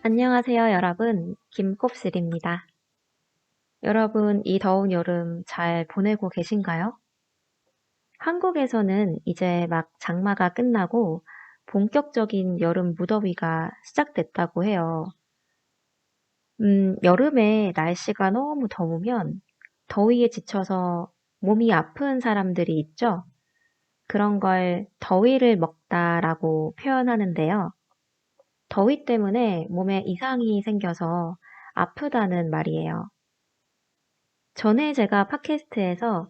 안녕하세요, 여러분. 김곱슬입니다. 여러분, 이 더운 여름 잘 보내고 계신가요? 한국에서는 이제 막 장마가 끝나고 본격적인 여름 무더위가 시작됐다고 해요. 여름에 날씨가 너무 더우면 더위에 지쳐서 몸이 아픈 사람들이 있죠? 그런 걸 더위를 먹다라고 표현하는데요. 더위 때문에 몸에 이상이 생겨서 아프다는 말이에요. 전에 제가 팟캐스트에서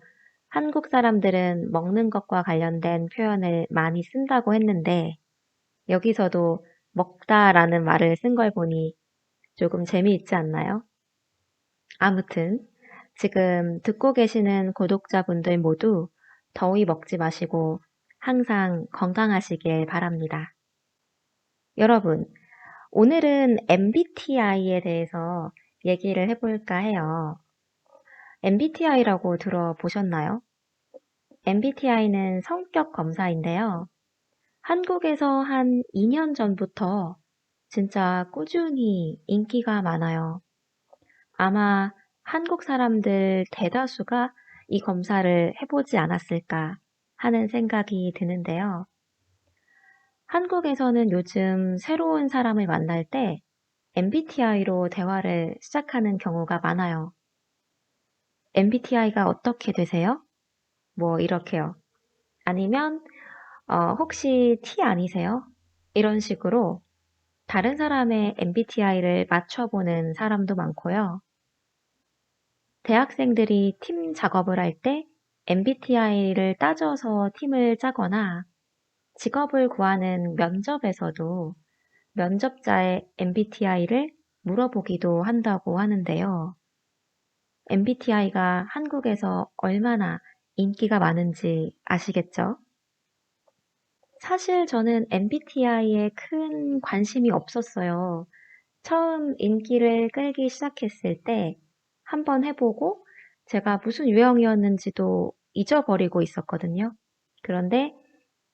한국 사람들은 먹는 것과 관련된 표현을 많이 쓴다고 했는데, 여기서도 먹다라는 말을 쓴 걸 보니 조금 재미있지 않나요? 아무튼, 지금 듣고 계시는 구독자분들 모두 더위 먹지 마시고 항상 건강하시길 바랍니다. 여러분, 오늘은 MBTI에 대해서 얘기를 해볼까 해요. MBTI라고 들어보셨나요? MBTI는 성격 검사인데요. 한국에서 한 2년 전부터 진짜 꾸준히 인기가 많아요. 아마 한국 사람들 대다수가 이 검사를 해보지 않았을까 하는 생각이 드는데요. 한국에서는 요즘 새로운 사람을 만날 때 MBTI로 대화를 시작하는 경우가 많아요. MBTI가 어떻게 되세요? 뭐 이렇게요. 아니면 혹시 T 아니세요? 이런 식으로 다른 사람의 MBTI를 맞춰보는 사람도 많고요. 대학생들이 팀 작업을 할 때 MBTI를 따져서 팀을 짜거나 직업을 구하는 면접에서도 면접자의 MBTI를 물어보기도 한다고 하는데요. MBTI가 한국에서 얼마나 인기가 많은지 아시겠죠? 사실 저는 MBTI에 큰 관심이 없었어요. 처음 인기를 끌기 시작했을 때 한번 해보고 제가 무슨 유형이었는지도 잊어버리고 있었거든요. 그런데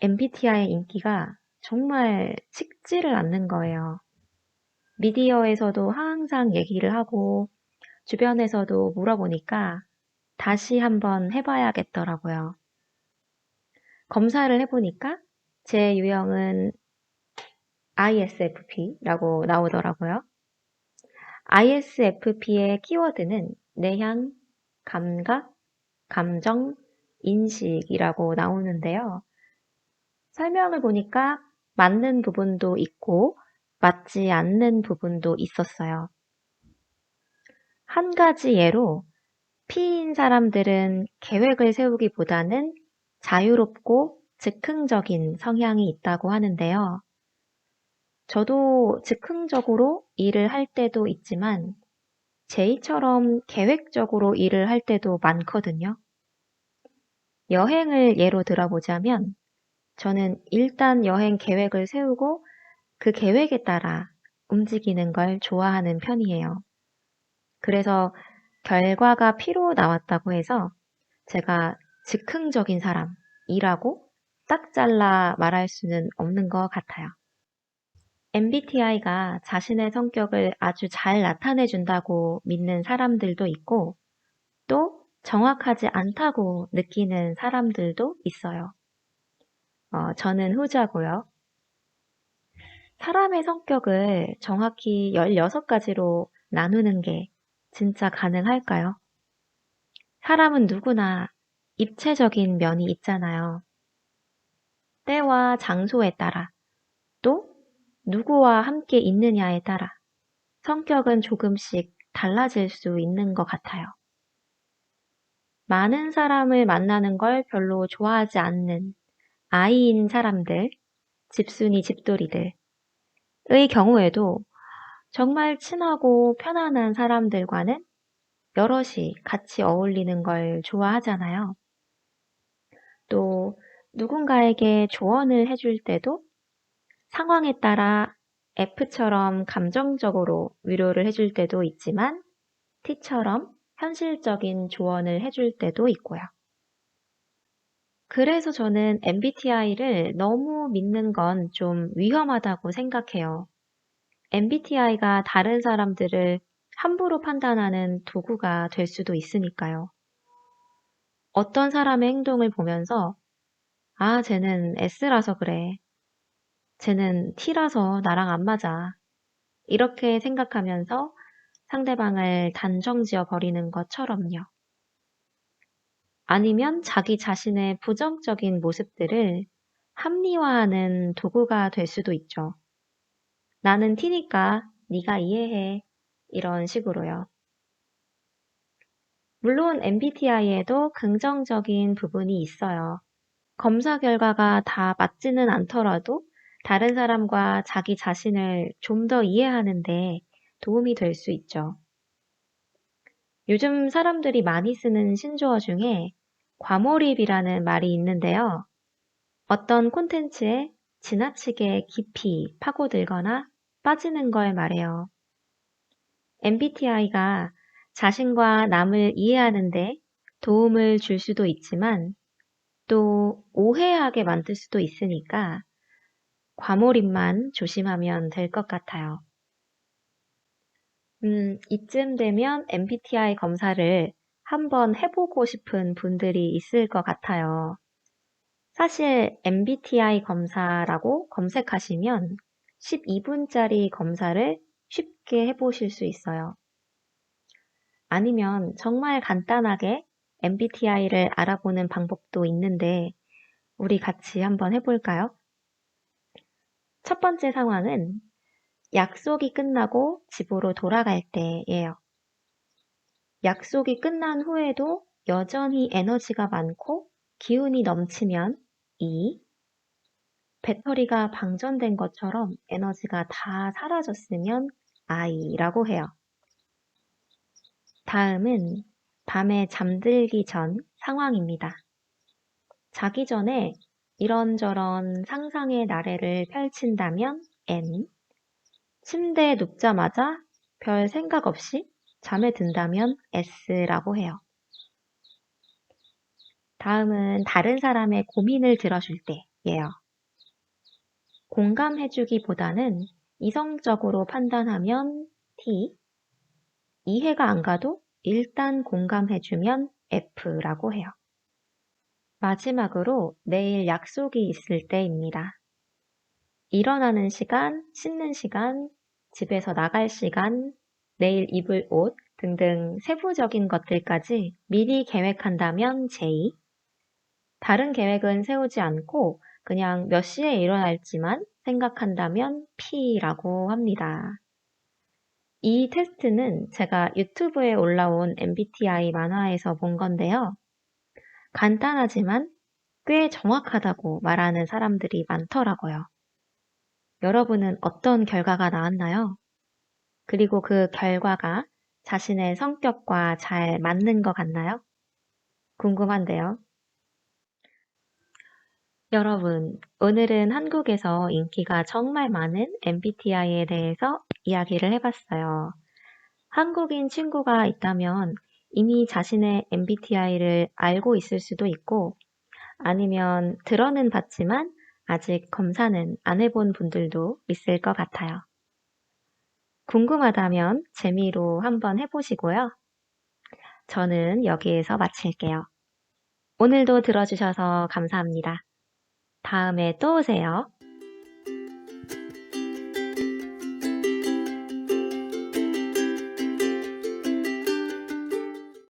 MBTI의 인기가 정말 식지를 않는 거예요. 미디어에서도 항상 얘기를 하고 주변에서도 물어보니까 다시 한번 해봐야겠더라고요. 검사를 해보니까 제 유형은 ISFP라고 나오더라고요. ISFP의 키워드는 내향, 감각, 감정, 인식이라고 나오는데요. 설명을 보니까 맞는 부분도 있고 맞지 않는 부분도 있었어요. 한 가지 예로 P인 사람들은 계획을 세우기보다는 자유롭고 즉흥적인 성향이 있다고 하는데요. 저도 즉흥적으로 일을 할 때도 있지만 제이처럼 계획적으로 일을 할 때도 많거든요. 여행을 예로 들어보자면 저는 일단 여행 계획을 세우고 그 계획에 따라 움직이는 걸 좋아하는 편이에요. 그래서 결과가 피로 나왔다고 해서 제가 즉흥적인 사람이라고 딱 잘라 말할 수는 없는 것 같아요. MBTI가 자신의 성격을 아주 잘 나타내준다고 믿는 사람들도 있고, 또 정확하지 않다고 느끼는 사람들도 있어요. 저는 후자고요. 사람의 성격을 정확히 16가지로 나누는 게 진짜 가능할까요? 사람은 누구나 입체적인 면이 있잖아요. 때와 장소에 따라, 또 누구와 함께 있느냐에 따라 성격은 조금씩 달라질 수 있는 것 같아요. 많은 사람을 만나는 걸 별로 좋아하지 않는 아이인 사람들, 집순이 집돌이들의 경우에도 정말 친하고 편안한 사람들과는 여럿이 같이 어울리는 걸 좋아하잖아요. 또 누군가에게 조언을 해줄 때도 상황에 따라 F처럼 감정적으로 위로를 해줄 때도 있지만 T처럼 현실적인 조언을 해줄 때도 있고요. 그래서 저는 MBTI를 너무 믿는 건 좀 위험하다고 생각해요. MBTI가 다른 사람들을 함부로 판단하는 도구가 될 수도 있으니까요. 어떤 사람의 행동을 보면서 아, 쟤는 S라서 그래. 쟤는 T라서 나랑 안 맞아. 이렇게 생각하면서 상대방을 단정 지어 버리는 것처럼요. 아니면 자기 자신의 부정적인 모습들을 합리화하는 도구가 될 수도 있죠. 나는 T니까 네가 이해해. 이런 식으로요. 물론 MBTI에도 긍정적인 부분이 있어요. 검사 결과가 다 맞지는 않더라도 다른 사람과 자기 자신을 좀 더 이해하는 데 도움이 될 수 있죠. 요즘 사람들이 많이 쓰는 신조어 중에 과몰입이라는 말이 있는데요. 어떤 콘텐츠에 지나치게 깊이 파고들거나 빠지는 걸 말해요. MBTI가 자신과 남을 이해하는데 도움을 줄 수도 있지만 또 오해하게 만들 수도 있으니까 과몰입만 조심하면 될 것 같아요. 이쯤 되면 MBTI 검사를 한번 해보고 싶은 분들이 있을 것 같아요. 사실 MBTI 검사라고 검색하시면 12분짜리 검사를 쉽게 해보실 수 있어요. 아니면 정말 간단하게 MBTI를 알아보는 방법도 있는데 우리 같이 한번 해볼까요? 첫 번째 상황은 약속이 끝나고 집으로 돌아갈 때예요. 약속이 끝난 후에도 여전히 에너지가 많고 기운이 넘치면 E, 배터리가 방전된 것처럼 에너지가 다 사라졌으면 I라고 해요. 다음은 밤에 잠들기 전 상황입니다. 자기 전에 이런저런 상상의 나래를 펼친다면 N, 침대에 눕자마자 별 생각 없이 잠에 든다면 S라고 해요. 다음은 다른 사람의 고민을 들어줄 때예요. 공감해주기보다는 이성적으로 판단하면 T, 이해가 안 가도 일단 공감해주면 F라고 해요. 마지막으로 내일 약속이 있을 때입니다. 일어나는 시간, 씻는 시간, 집에서 나갈 시간, 내일 입을 옷 등등 세부적인 것들까지 미리 계획한다면 J, 다른 계획은 세우지 않고 그냥 몇 시에 일어날지만 생각한다면 P라고 합니다. 이 테스트는 제가 유튜브에 올라온 MBTI 만화에서 본 건데요. 간단하지만 꽤 정확하다고 말하는 사람들이 많더라고요. 여러분은 어떤 결과가 나왔나요? 그리고 그 결과가 자신의 성격과 잘 맞는 것 같나요? 궁금한데요. 여러분, 오늘은 한국에서 인기가 정말 많은 MBTI에 대해서 이야기를 해봤어요. 한국인 친구가 있다면 이미 자신의 MBTI를 알고 있을 수도 있고 아니면 들어는 봤지만 아직 검사는 안 해본 분들도 있을 것 같아요. 궁금하다면 재미로 한번 해보시고요. 저는 여기에서 마칠게요. 오늘도 들어주셔서 감사합니다. 다음에 또 오세요.